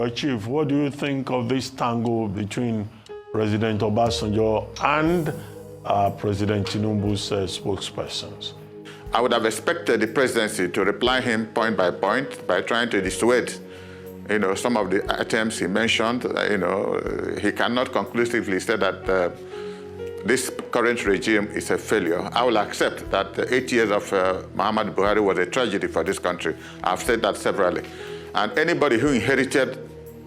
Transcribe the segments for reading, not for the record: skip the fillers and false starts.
Chief, what do you think of this tango between President Obasanjo and President Tinubu's spokespersons? I would have expected the presidency to reply him point by point by trying to dissuade, some of the items he mentioned. He cannot conclusively say that this current regime is a failure. I will accept that the 8 years of Muhammad Buhari was a tragedy for this country. I've said that severally. And anybody who inherited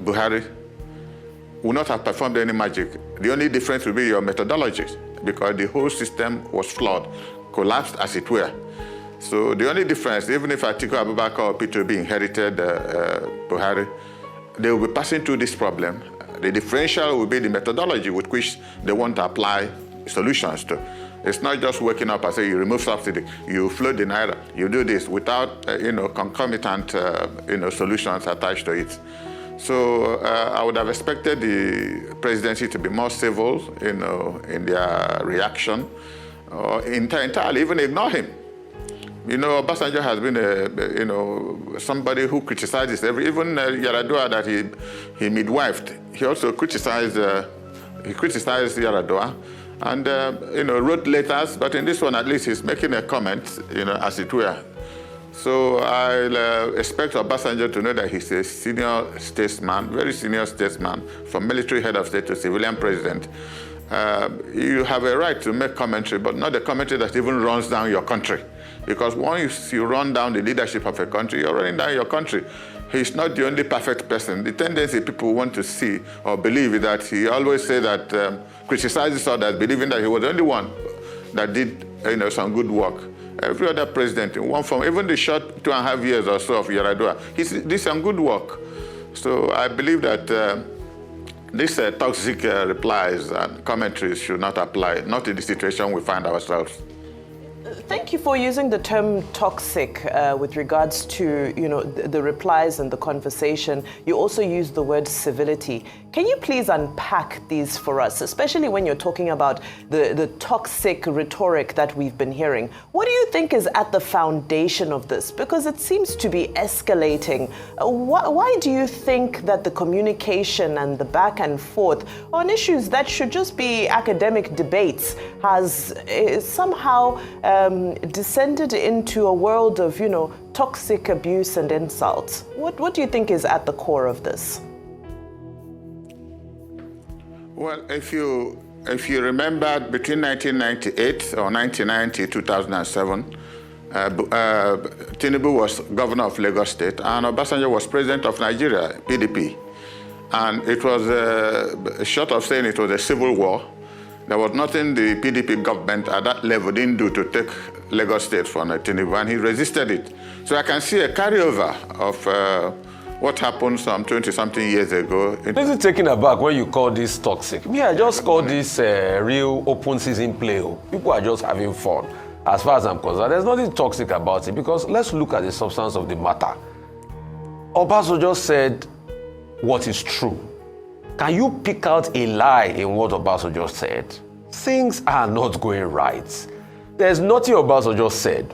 Buhari will not have performed any magic. The only difference will be your methodology, because the whole system was flawed, collapsed as it were. So the only difference, even if Atiku Abubakar or P2B inherited Buhari, they will be passing through this problem. The differential will be the methodology with which they want to apply solutions to. It's not just waking up and say you remove subsidy, you float the naira, you do this without concomitant solutions attached to it. So I would have expected the presidency to be more civil, in their reaction, or entirely even ignore him. Obasanjo has been somebody who criticizes even Yaradua that he midwifed. He also criticized Yaradua and wrote letters, but in this one at least he's making a comment, as it were. So I'll expect Obasanjo to know that he's a senior statesman, very senior statesman, from military head of state to civilian president. You have a right to make commentary, but not the commentary that even runs down your country. Because once you run down the leadership of a country, you're running down your country. He's not the only perfect person. The tendency people want to see or believe is that he always say that, criticizes others, believing that he was the only one that did some good work. Every other president in one form, even the short 2.5 years or so of Yaradua, he did some good work. So I believe that these toxic replies and commentaries should not apply, not in the situation we find ourselves. Thank you for using the term toxic with regards to, the replies and the conversation. You also used the word civility. Can you please unpack these for us, especially when you're talking about the toxic rhetoric that we've been hearing? What do you think is at the foundation of this? Because it seems to be escalating. Why do you think that the communication and the back and forth on issues that should just be academic debates has somehow descended into a world of, toxic abuse and insults? What do you think is at the core of this? Well, if you remember, between 1998 or 1990, 2007, Tinubu was governor of Lagos State, and Obasanjo was president of Nigeria, PDP. And it was, short of saying it was a civil war, there was nothing the PDP government at that level didn't do to take Lagos State from Tinubu, and he resisted it. So I can see a carryover of what happened some 20-something years ago. This is taken aback when you call this toxic. Me, I just call this real open season play. People are just having fun. As far as I'm concerned, there's nothing toxic about it, because let's look at the substance of the matter. Obasanjo said what is true. Can you pick out a lie in what Obasanjo said? Things are not going right. There's nothing Obasanjo said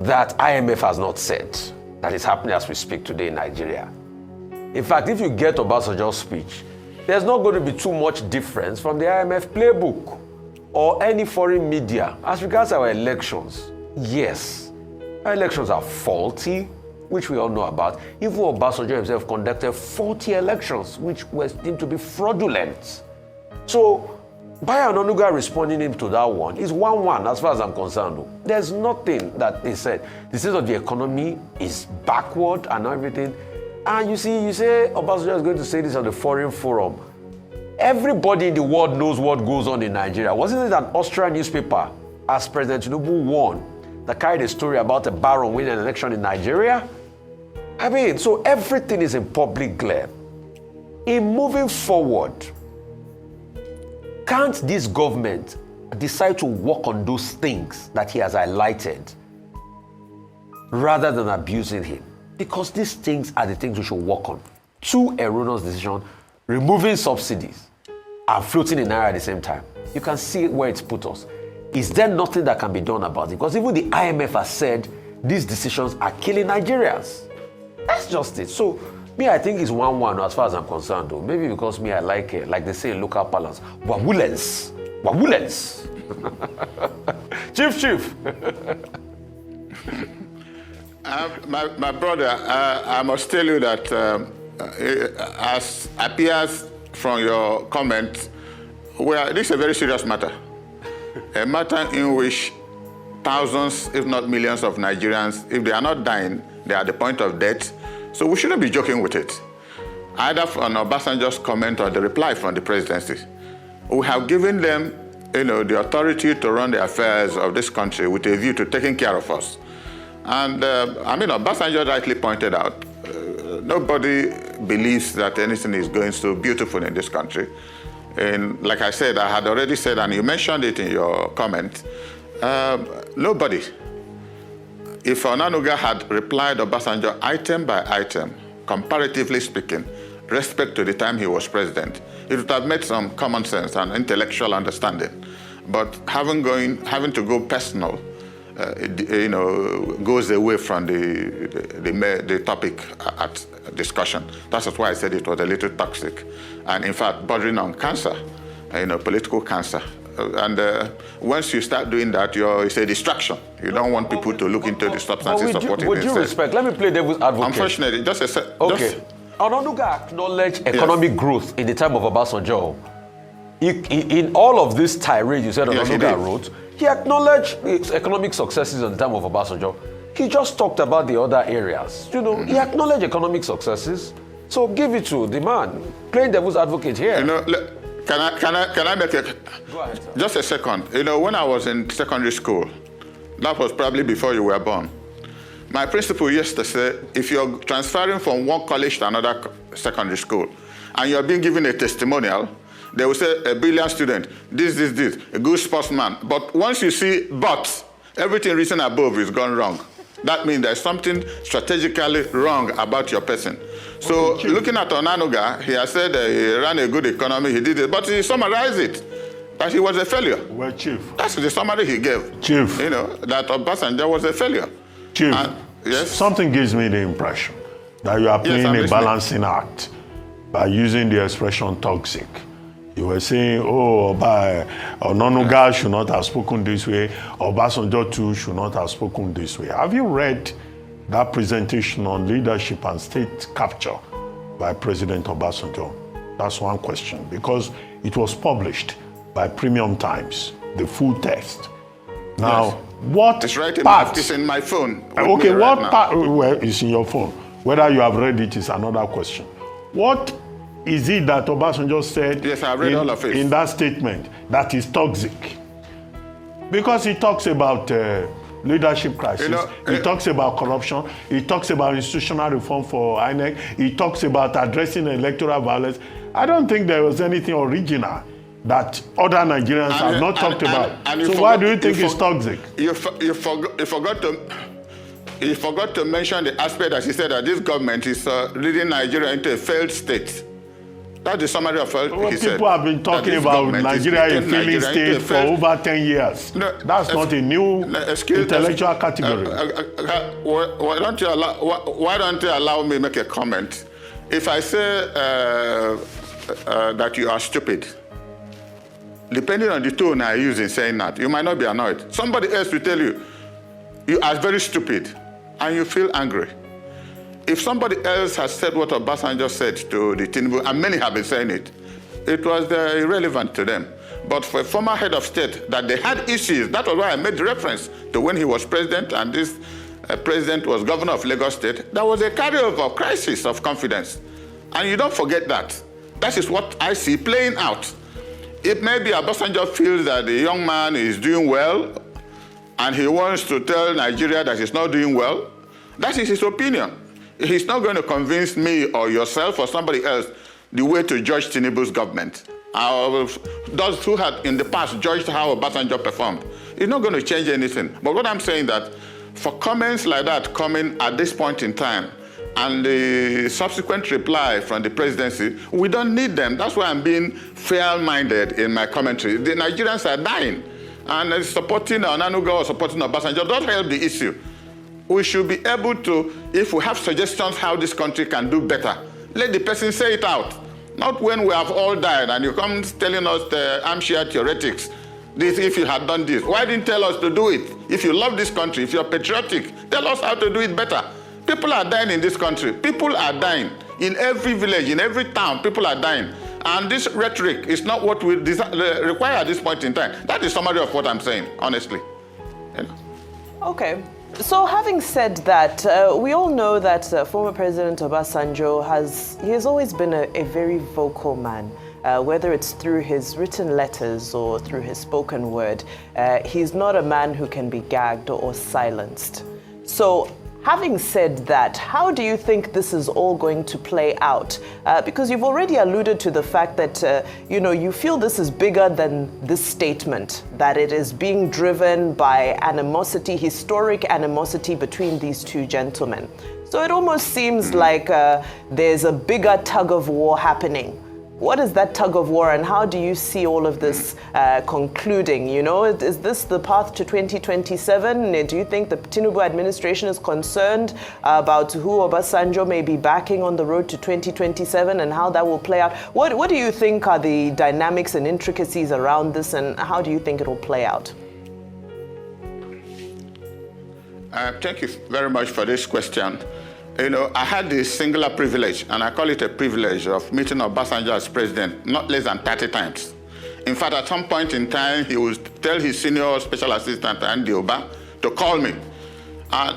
that IMF has not said that is happening as we speak today in Nigeria. In fact, if you get Obasanjo's speech, there's not going to be too much difference from the IMF playbook or any foreign media. As regards our elections, yes, our elections are faulty, which we all know about. Even Obasanjo himself conducted 40 elections, which were deemed to be fraudulent. So, by Onanuga responding him to that one is 1-1 as far as I'm concerned. There's nothing that they said. The state of the economy is backward and everything. And you say Obasanjo is going to say this on the foreign forum. Everybody in the world knows what goes on in Nigeria. Wasn't it an Austrian newspaper, as President Tinubu won, that carried a story about a baron winning an election in Nigeria? I mean, so everything is in public glare. In moving forward, can't this government decide to work on those things that he has highlighted rather than abusing him? Because these things are the things we should work on. Two erroneous decisions, removing subsidies and floating in naira at the same time. You can see where it's put us. Is there nothing that can be done about it? Because even the IMF has said these decisions are killing Nigerians. That's just it. So Me, I think it's 1-1 as far as I'm concerned, though. Maybe because me, I like it, like they say in local parlance, wawulens. Wawulens. Chief. My brother, I must tell you that as appears from your comment, this is a very serious matter. A matter in which thousands, if not millions of Nigerians, if they are not dying, they are at the point of death. So we shouldn't be joking with it. Either on Obasanjo's comment or the reply from the presidency. We have given them, the authority to run the affairs of this country with a view to taking care of us. And Obasanjo rightly pointed out, nobody believes that anything is going so beautiful in this country. And like I said, I had already said, and you mentioned it in your comment, nobody. If Onanuga had replied Obasanjo item by item, comparatively speaking, respect to the time he was president, it would have made some common sense and intellectual understanding. But having to go personal, goes away from the topic at discussion. That's why I said it was a little toxic, and in fact, bordering on cancer, political cancer. And once you start doing that, it's a distraction. You don't want people to look into the substances of what it is. With due respect, let me play devil's advocate. Unfortunately, just a second. Okay. Onanuga acknowledged economic growth in the time of Obasanjo. In all of this tirade you said Onanuga wrote, he acknowledged its economic successes in the time of Obasanjo. He just talked about the other areas. He acknowledged economic successes. So give it to the man. Playing devil's advocate here. Can I make a... Go ahead, sir. Just a second. When I was in secondary school, that was probably before you were born, my principal used to say, if you're transferring from one college to another secondary school, and you're being given a testimonial, they will say, a brilliant student, this, a good sportsman. But once you see but, everything written above is gone wrong. That means there's something strategically wrong about your person. So looking at Onanuga, he has said he ran a good economy, he did it, but he summarized it, that he was a failure. Well, Chief. That's the summary he gave. Chief. That Obasanjo was a failure. Chief, yes? Something gives me the impression that you are playing a balancing act by using the expression toxic. You were saying, Onanuga should not have spoken this way, Obasanjo too should not have spoken this way. Have you read that presentation on leadership and state capture by President Obasanjo? That's one question, because it was published by Premium Times, the full text. Now, yes. What it's right part? It's in my phone. Okay, what part? Well, it's in your phone. Whether you have read it is another question. What is it that Obasanjo said yes, I read all of it. In that statement that is toxic? Because he talks about leadership crisis, he talks about corruption, he talks about institutional reform for INEC, he talks about addressing electoral violence. I don't think there was anything original that other Nigerians have not talked about. So why do you think it's toxic? You forgot to mention the aspect that he said that this government is leading Nigeria into a failed state. That's the summary of what he said. People have been talking about Nigeria a failing state for over 10 years. No, that's not a new intellectual category. Why don't you allow me to make a comment? If I say that you are stupid, depending on the tone I use in saying that, you might not be annoyed. Somebody else will tell you, you are very stupid, and you feel angry. If somebody else has said what Obasanjo said to the Tinubu, and many have been saying it, it was irrelevant to them. But for a former head of state, that they had issues, that was why I made the reference to when he was president and this president was governor of Lagos State, there was a carryover crisis of confidence. And you don't forget that. That is what I see playing out. It may be Obasanjo feels that the young man is doing well, and he wants to tell Nigeria that he's not doing well. That is his opinion. He's not going to convince me or yourself or somebody else the way to judge Tinubu's government. Those who had in the past judged how Obasanjo performed. It's not going to change anything. But what I'm saying that for comments like that coming at this point in time, and the subsequent reply from the presidency, we don't need them. That's why I'm being fair-minded in my commentary. The Nigerians are dying, and supporting Onanuga or supporting Obasanjo don't help the issue. We should be able to, if we have suggestions how this country can do better, let the person say it out. Not when we have all died and you come telling us the armchair theoretics. This, if you had done this, why didn't you tell us to do it? If you love this country, if you're patriotic, tell us how to do it better. People are dying in this country. People are dying. In every village, in every town, people are dying. And this rhetoric is not what we require at this point in time. That is summary of what I'm saying, honestly. You know? Okay. So having said that, we all know that former President Obasanjo has always been a very vocal man. Whether it's through his written letters or through his spoken word, he's not a man who can be gagged or silenced. So having said that, how do you think this is all going to play out? Because you've already alluded to the fact that, you feel this is bigger than this statement, that it is being driven by animosity, historic animosity between these two gentlemen. So it almost seems like there's a bigger tug of war happening. What is that tug of war, and how do you see all of this concluding? Is this the path to 2027? Do you think the Tinubu administration is concerned about who Obasanjo may be backing on the road to 2027 and how that will play out? What do you think are the dynamics and intricacies around this, and how do you think it will play out? Thank you very much for this question. I had the singular privilege, and I call it a privilege, of meeting Obasanjo as president not less than 30 times. In fact, at some point in time, he would tell his senior special assistant, Andy Oba, to call me.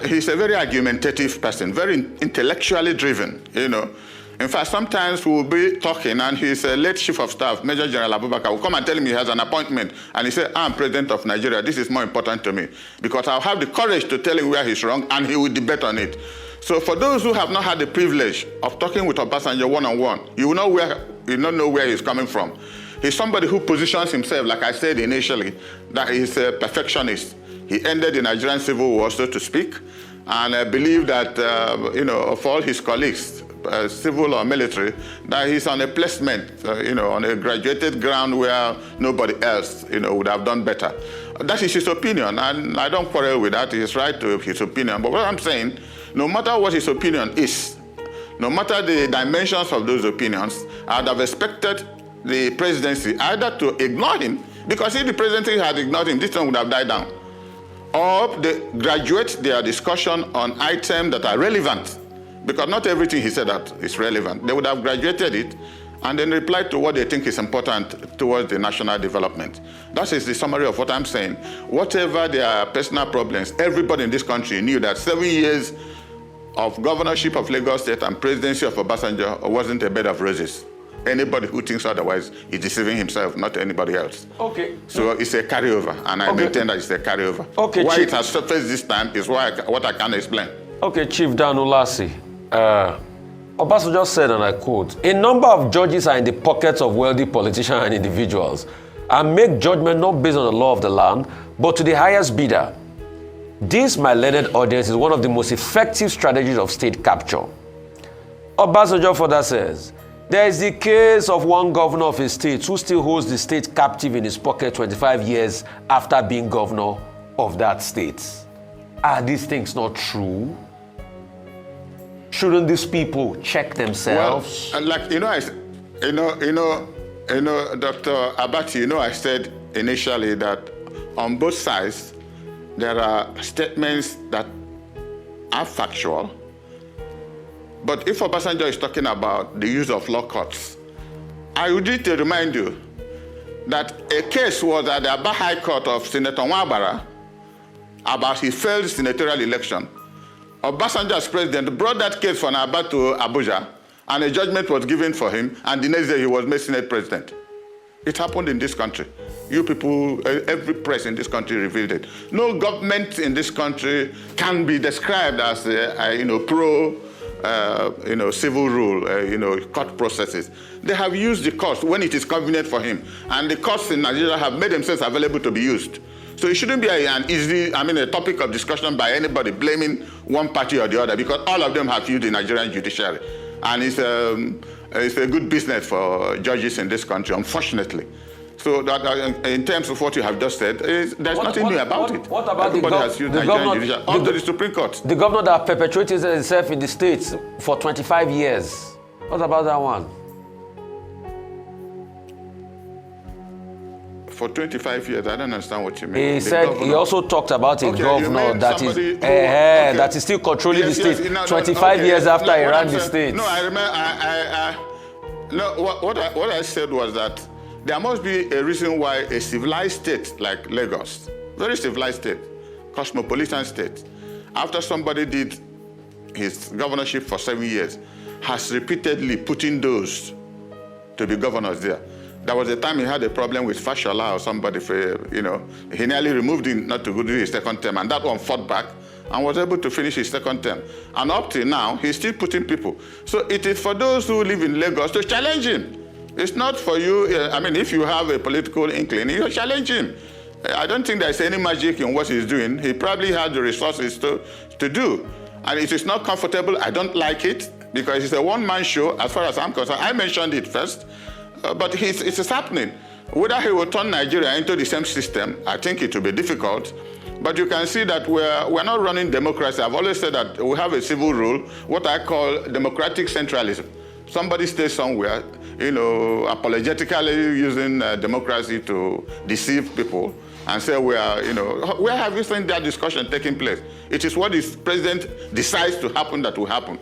He's a very argumentative person, very intellectually driven, In fact, sometimes we'll be talking, and his late chief of staff, Major General Abubakar, will come and tell him he has an appointment. And he said, I'm president of Nigeria. This is more important to me. Because I'll have the courage to tell him where he's wrong, and he will debate on it. So for those who have not had the privilege of talking with Obasanjo one-on-one, you will not know where he's coming from. He's somebody who positions himself, like I said initially, that he's a perfectionist. He ended the Nigerian Civil War, so to speak, and I believe that, of all his colleagues, civil or military, that he's on a placement, on a graduated ground where nobody else, would have done better. That is his opinion, and I don't quarrel with that. He's right to his opinion. But what I'm saying, no matter what his opinion is, no matter the dimensions of those opinions, I'd have expected the presidency either to ignore him, because if the presidency had ignored him, this one would have died down, or they graduate their discussion on items that are relevant, because not everything he said that is relevant. They would have graduated it and then replied to what they think is important towards the national development. That is the summary of what I'm saying. Whatever their personal problems, everybody in this country knew that 7 years of governorship of Lagos State and presidency of Obasanjo wasn't a bed of roses. Anybody who thinks otherwise is deceiving himself, not anybody else. Okay. So it's a carryover, and I maintain that it's a carryover. Okay, why Chief, it has surfaced this time is what I can't explain. Okay, Chief Dan Ulasi. Obasanjo said, and I quote, "A number of judges are in the pockets of wealthy politicians and individuals and make judgment not based on the law of the land, but to the highest bidder. This, my learned audience, is one of the most effective strategies of state capture." Obasanjo further says, "There is the case of one governor of a state who still holds the state captive in his pocket 25 years after being governor of that state." Are these things not true? Shouldn't these people check themselves? Well, like, Dr. Abati, I said initially that on both sides, there are statements that are factual. But if Obasanjo is talking about the use of law courts, I would need to remind you that a case was at the Aba High Court of Senator Nwabara about his failed senatorial election. Obasanjo as president brought that case from Aba to Abuja, and a judgment was given for him, and the next day he was made Senate president. It happened in this country. You people, every press in this country revealed it. No government in this country can be described as pro civil rule, court processes. They have used the courts when it is convenient for him, and the courts in Nigeria have made themselves available to be used. So it shouldn't be a topic of discussion by anybody blaming one party or the other, because all of them have used the Nigerian judiciary. And it's a good business for judges in this country, unfortunately. So that, in terms of what you have just said, there's nothing new about it. What about everybody has used Nigerian judiciary, up to the Supreme Court. The governor that perpetuated himself in the States for 25 years. What about that one? For 25 years, I don't understand what you mean. He said he also talked about a governor that is still controlling the state 25 years after he ran the state. No, I remember. What I said was that there must be a reason why a civilized state like Lagos, very civilized state, cosmopolitan state, after somebody did his governorship for 7 years, has repeatedly put in those to be governors there. There was a time he had a problem with Fashola or somebody for, he nearly removed him not to go do his second term, and that one fought back and was able to finish his second term. And up till now, he's still putting people. So it is for those who live in Lagos to challenge him. It's not for you, if you have a political inkling, you challenge him. I don't think there's any magic in what he's doing. He probably had the resources to do. And it is not comfortable. I don't like it because it's a one-man show as far as I'm concerned. I mentioned it first, but it is happening. Whether he will turn Nigeria into the same system, I think it will be difficult. But you can see that we're not running democracy. I've always said that we have a civil rule, what I call democratic centralism. Somebody stays somewhere, apologetically using democracy to deceive people and say where have you seen that discussion taking place? It is what the president decides to happen that will happen.